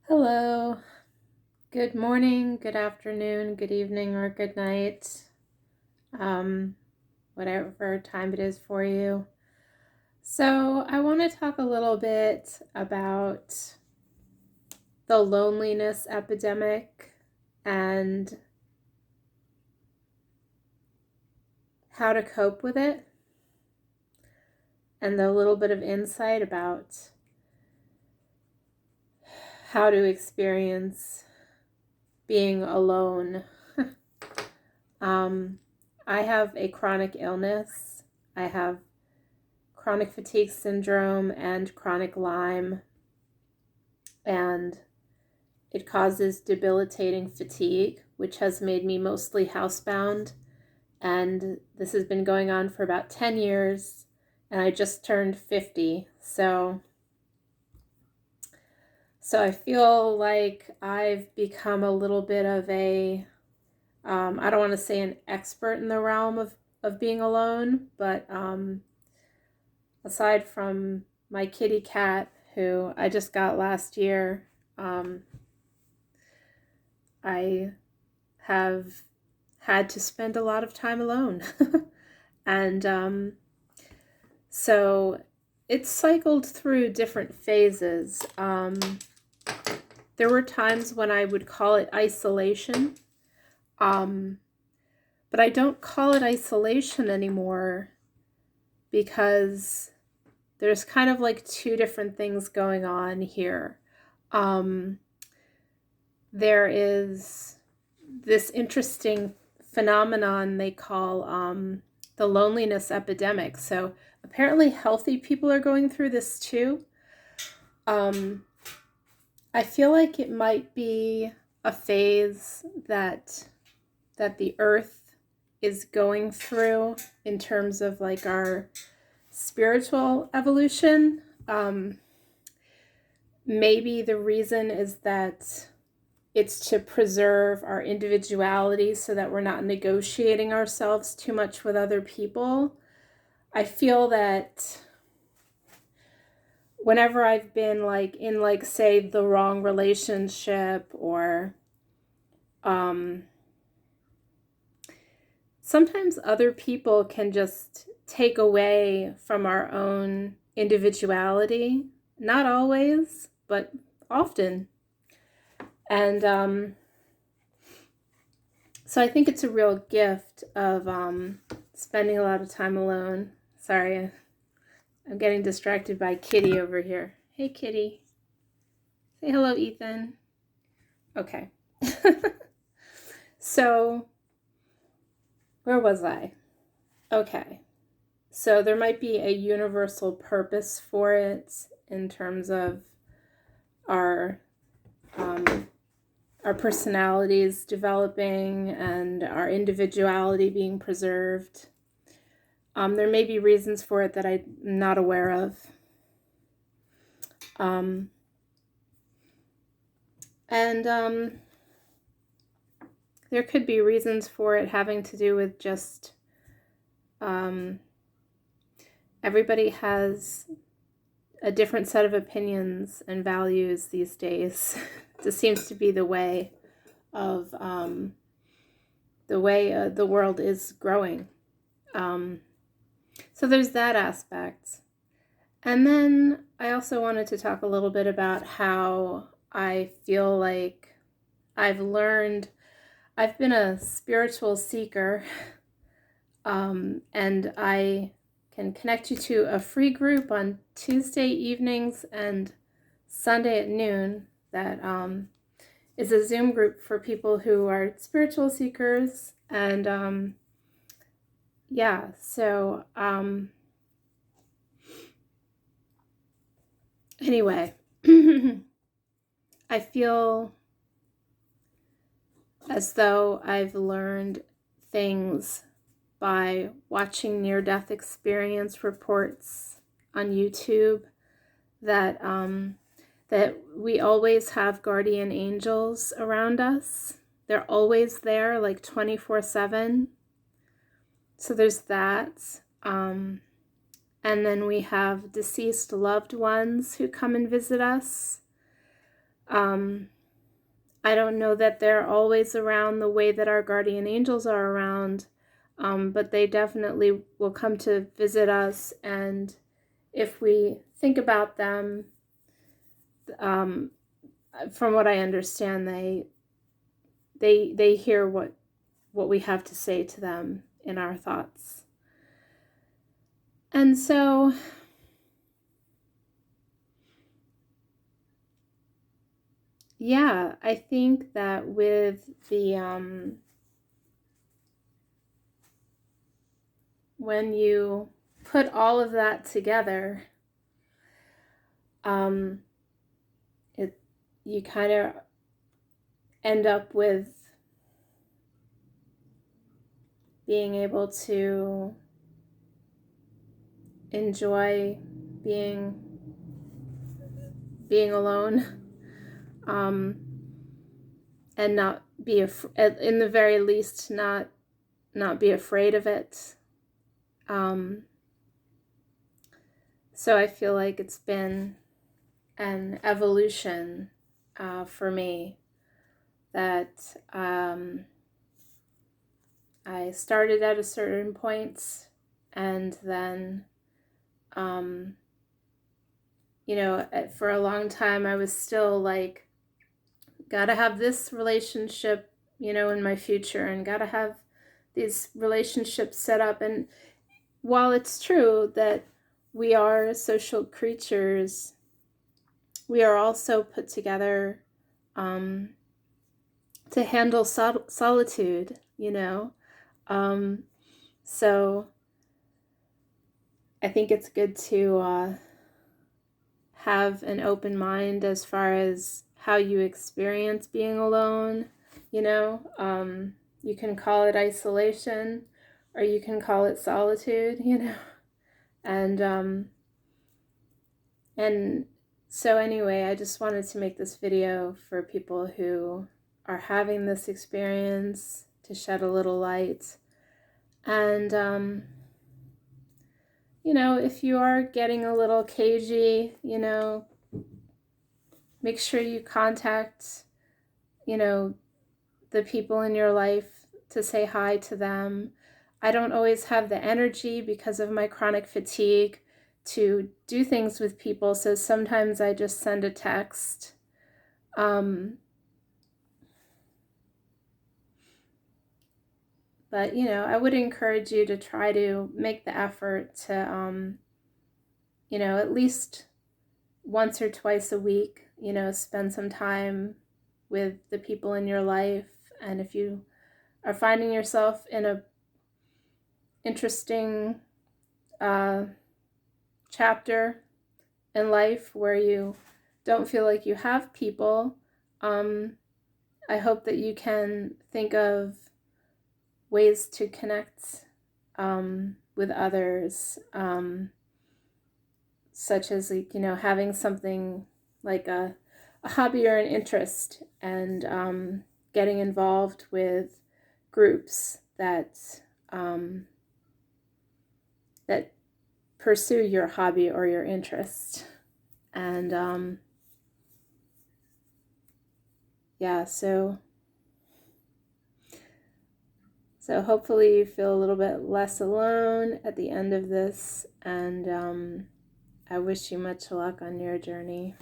Hello. Good morning, good afternoon, good evening, or good night. Um, Whatever time it is for you. So, I want to talk a little bit about the loneliness epidemic and how to cope with it, and a little bit of insight about how to experience being alone. um, I have a chronic illness. I have chronic fatigue syndrome and chronic Lyme, and it causes debilitating fatigue, which has made me mostly housebound. And this has been going on for about 10 years, and I just turned 50. So I feel like I've become a little bit of I don't want to say an expert in the realm of being alone, but aside from my kitty cat, who I just got last year, um, I have had to spend a lot of time alone. and so it's cycled through different phases. There were times when I would call it isolation, um, but I don't call it isolation anymore because there's kind of like two different things going on here. Um, there is this interesting phenomenon they call the lonliness epidemic. So apparently healthy people are going through this too. Um, I feel like it might be a phase that the earth is going through in terms of like our spiritual evolution. Maybe the reason is that it's to preserve our individuality so that we're not negotiating ourselves too much with other people. I feel that whenever I've been like in like say the wrong relationship or sometimes other people can just take away from our own individuality. Not always, but often. And so I think it's a real gift of spending a lot of time alone. Sorry, I'm getting distracted by Kitty over here. Hey, Kitty. Say hello, Ethan. Okay. So, where was I? Okay. So there might be a universal purpose for it in terms of our our personalities developing and our individuality being preserved. There may be reasons for it that I'm not aware of. And there could be reasons for it having to do with just everybody has a different set of opinions and values these days. This seems to be the way of the world is growing. So there's that aspect. And then I also wanted to talk a little bit about how I feel like I've been a spiritual seeker, and I can connect you to a free group on Tuesday evenings and Sunday at noon that is a Zoom group for people who are spiritual seekers. And yeah, so anyway, I feel as though I've learned things by watching near-death experience reports on YouTube that that we always have guardian angels around us. They're always there, like 24/7. So there's that. And then we have deceased loved ones who come and visit us. I don't know that they're always around the way that our guardian angels are around, but they definitely will come to visit us, and if we think about them, um, from what I understand, they hear what we have to say to them in our thoughts. And so yeah, I think that with the when you put all of that together, you kind of end up with being able to enjoy being alone, and not be in the very least not be afraid of it. So I feel like it's been an evolution for me, that I started at a certain point, and then for a long time I was still like, gotta have this relationship, in my future, and gotta have these relationships set up. And while it's true that we are social creatures, we are also put together to handle solitude, so I think it's good to have an open mind as far as how you experience being alone. You can call it isolation, or you can call it solitude, and so anyway, I just wanted to make this video for people who are having this experience, to shed a little light. And if you are getting a little cagey, make sure you contact, the people in your life to say hi to them. I don't always have the energy because of my chronic fatigue to do things with people, so sometimes I just send a text. But, I would encourage you to try to make the effort to, at least once or twice a week, spend some time with the people in your life. And if you are finding yourself in a interesting chapter in life where you don't feel like you have people, I hope that you can think of ways to connect with others, such as having something like a hobby or an interest, and getting involved with groups that that pursue your hobby or your interest. And yeah, so hopefully you feel a little bit less alone at the end of this, and I wish you much luck on your journey.